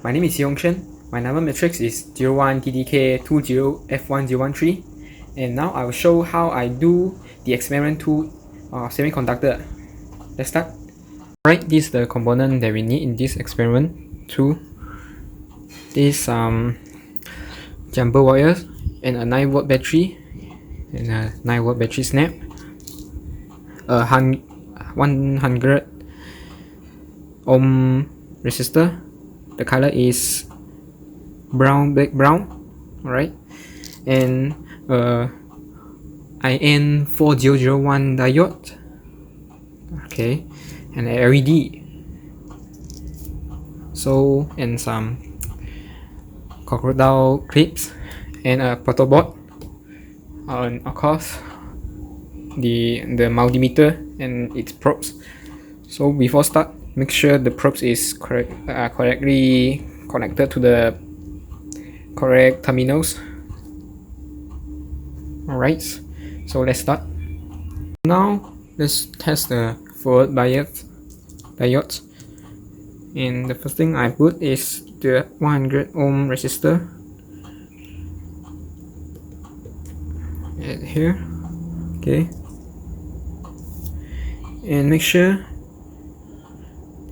My name is Yong. My number matrix is 01DTK20F1013, and now I will show how I do the experiment to semiconductor. Let's start. Alright, this is the component that we need in this experiment to this jumper wires and a 9V battery and a 9V battery snap, a 100 ohm resistor. The color is black brown. Alright, and IN4001 diode, okay, and a LED, so, and some crocodile clips and a protoboard, and of course the multimeter and its probes. So before start, make sure the probes is correctly connected to the correct terminals. Alright, so let's start. Now let's test the forward bias diodes, and the first thing I put is the 100 ohm resistor here, okay, and make sure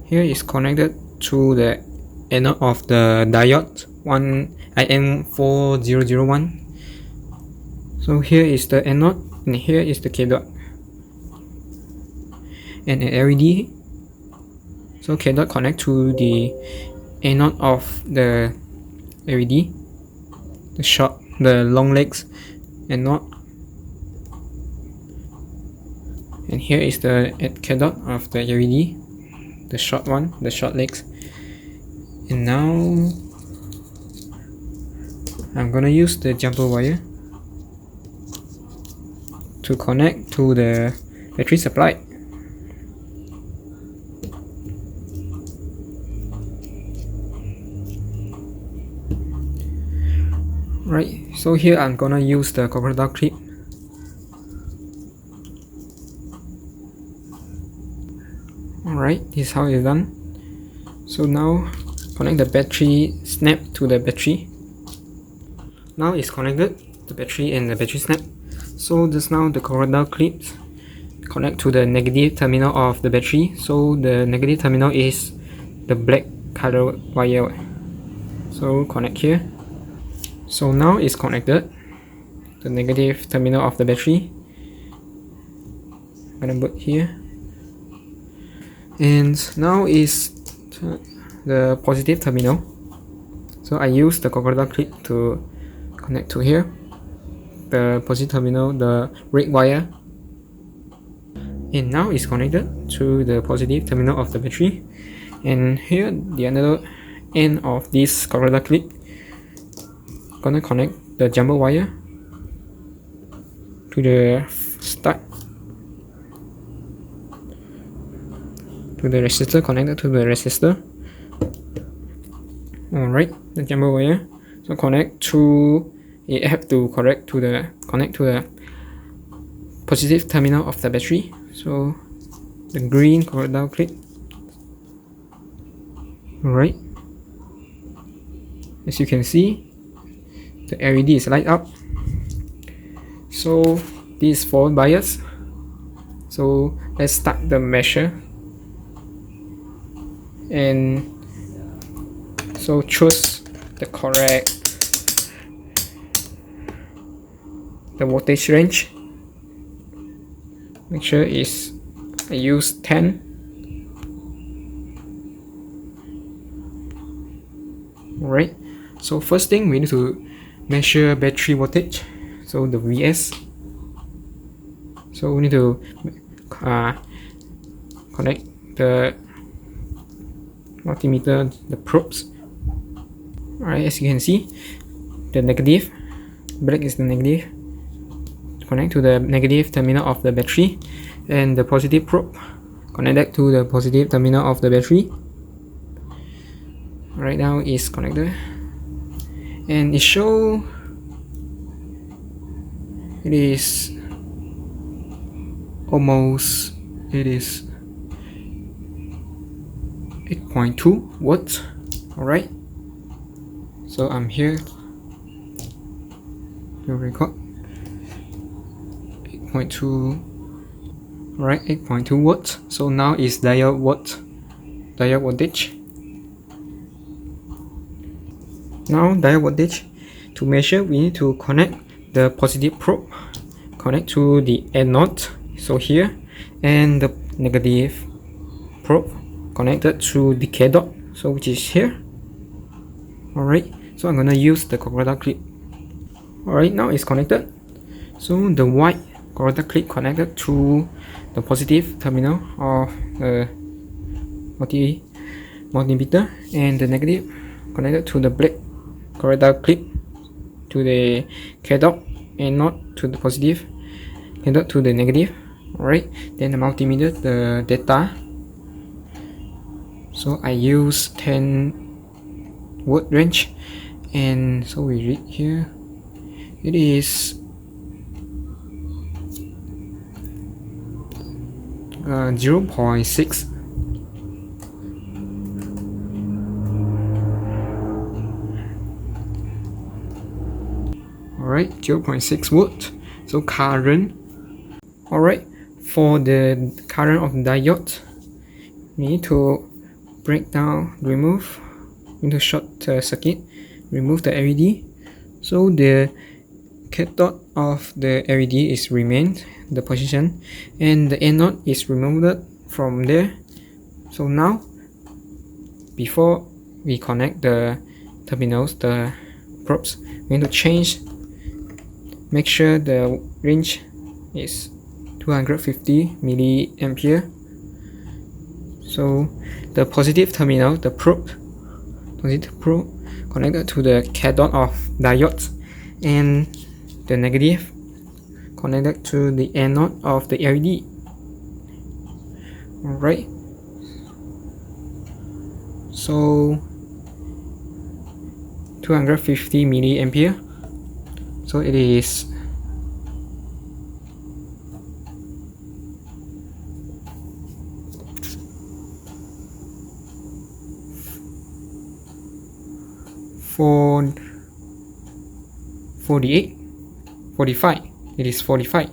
here is connected to the anode of the diode IN4001. So here is the anode and here is the cathode, and an LED. So cathode connect to the anode of the LED, the long legs anode, and here is the cathode of the LED, the short one, the short legs. And now I'm gonna use the jumper wire to connect to the battery supply. Right, so here I'm gonna use the crocodile clip. Alright, this is how it's done. So now connect the battery snap to the battery. Now it's connected, the battery and the battery snap. So just now the crocodile clips connect to the negative terminal of the battery. So the negative terminal is the black color wire. So connect here. So now it's connected, the negative terminal of the battery. I'm gonna put here. And now is the positive terminal. So I use the crocodile clip to connect to here, the positive terminal, the red wire, and now it's connected to the positive terminal of the battery. And here the another end of this crocodile clip, gonna connect the jumper wire to the start, to the resistor, connected to the resistor. Alright, the jumper wire, so connect to, it have to connect to the positive terminal of the battery. So the green crocodile clip. Alright, as you can see, the LED is light up. So this is forward bias. So let's start the measure, and so choose the correct voltage range. Make sure I use 10. Alright, so first thing we need to measure battery voltage, so the VS. So we need to connect the multimeter, the probes. Alright, as you can see, the negative, black is the negative, connect to the negative terminal of the battery, and the positive probe connected to the positive terminal of the battery. Right now is connected, and it show it is almost, it is 8.2 watts. Alright, So I'm here to record 8.2. Right, 8.2 watts. So now is diode voltage. Now diode voltage, to measure we need to connect the positive probe, connect to the anode, so here, and the negative probe connected to the cathode, so which is here. Alright, so I'm gonna use the corona clip. Alright, now it's connected. So the white corona clip connected to the positive terminal of the multimeter, and the negative connected to the black corona clip to the cathode, and not to the positive, cathode to the negative. Alright, then the multimeter, the data. So I use 10 watt range, and so we read here it is 0.6. Alright, 0.6 watt. So current. Alright, for the current of the diode, we need to break down, remove into short circuit, remove the LED. So the cathode of the LED is remained the position, and the anode is removed from there. So now, before we connect the terminals, the probes, we need to change, make sure the range is 250 milliampere. So the positive terminal, the positive probe connected to the cathode of diodes, and the negative connected to the anode of the LED. Alright, so 250 milliampere. So it is 45. It is 45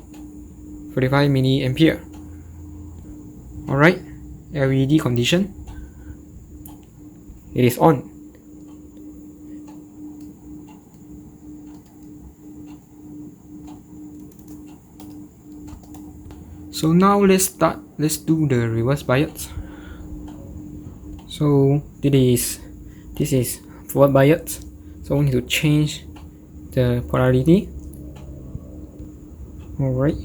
milliampere. Alright, LED condition, it is on. So now let's do the reverse bias. So this is forward bias. So we need to change the polarity. Alright,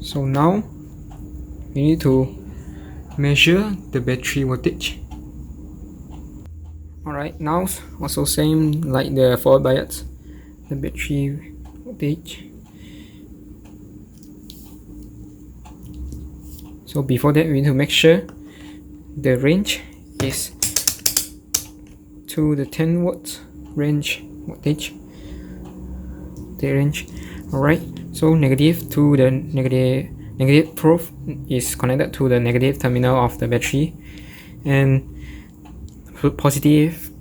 so now we need to measure the battery voltage. Alright, now also same like the forward bias, the battery voltage. So before that, we need to make sure the range is to the 10 watts range voltage, the range. Alright, so negative to the negative probe is connected to the negative terminal of the battery, and positive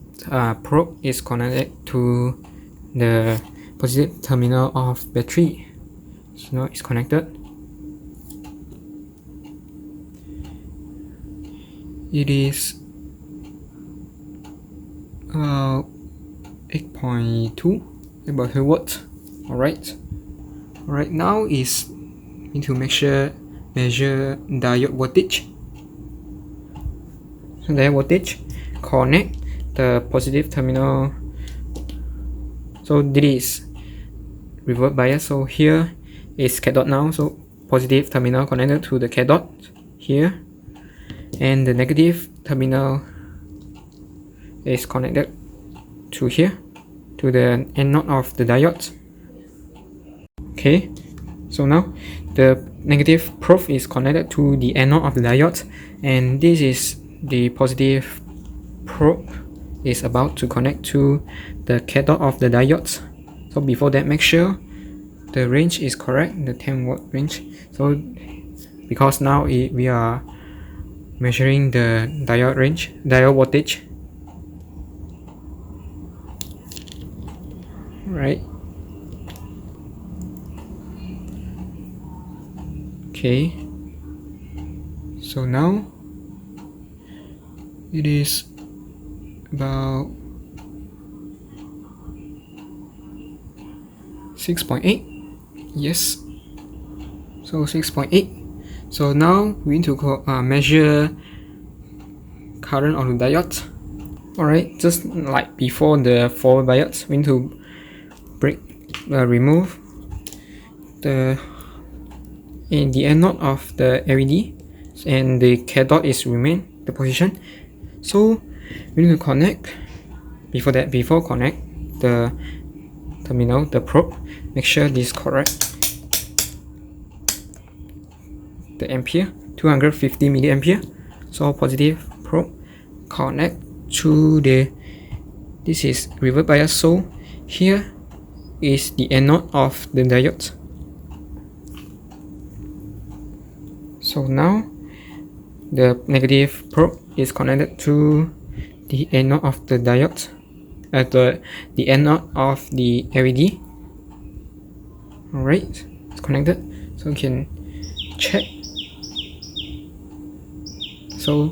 probe is connected to the positive terminal of battery. So now it's connected. It is 8.2 watts. Alright, now is need to measure diode voltage. So diode voltage, connect the positive terminal. So this is reverse bias. So here is cathode now. So positive terminal connected to the cathode here, and the negative terminal is connected to here, to the anode of the diode. Okay, so now the negative probe is connected to the anode of the diode, and this is the positive probe is about to connect to the cathode of the diodes. So before that, make sure the range is correct, the 10 watt range. So because now we are measuring the diode voltage. Right. Okay. So now it is about 6.8. Yes. So 6.8. So now we need to measure current on the diode. Alright, just like before the forward bias, we need to remove the anode of the LED, and the cathode is remain the position. So we need to connect. Before connect the terminal, the probe, make sure this is correct. The ampere 250 milliampere. So positive probe connect to this is reverse bias. So here is the anode of the diode. So now the negative probe is connected to the anode of the diode, the anode of the LED. Alright, it's connected, so you can check. So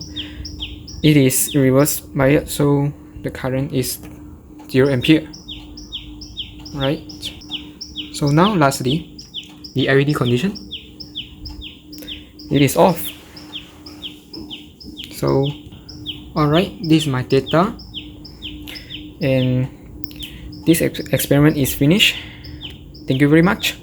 it is reverse bias, so the current is 0 ampere. Right. So now lastly, the LED condition, it is off. So alright, this is my data, and this experiment is finished. Thank you very much.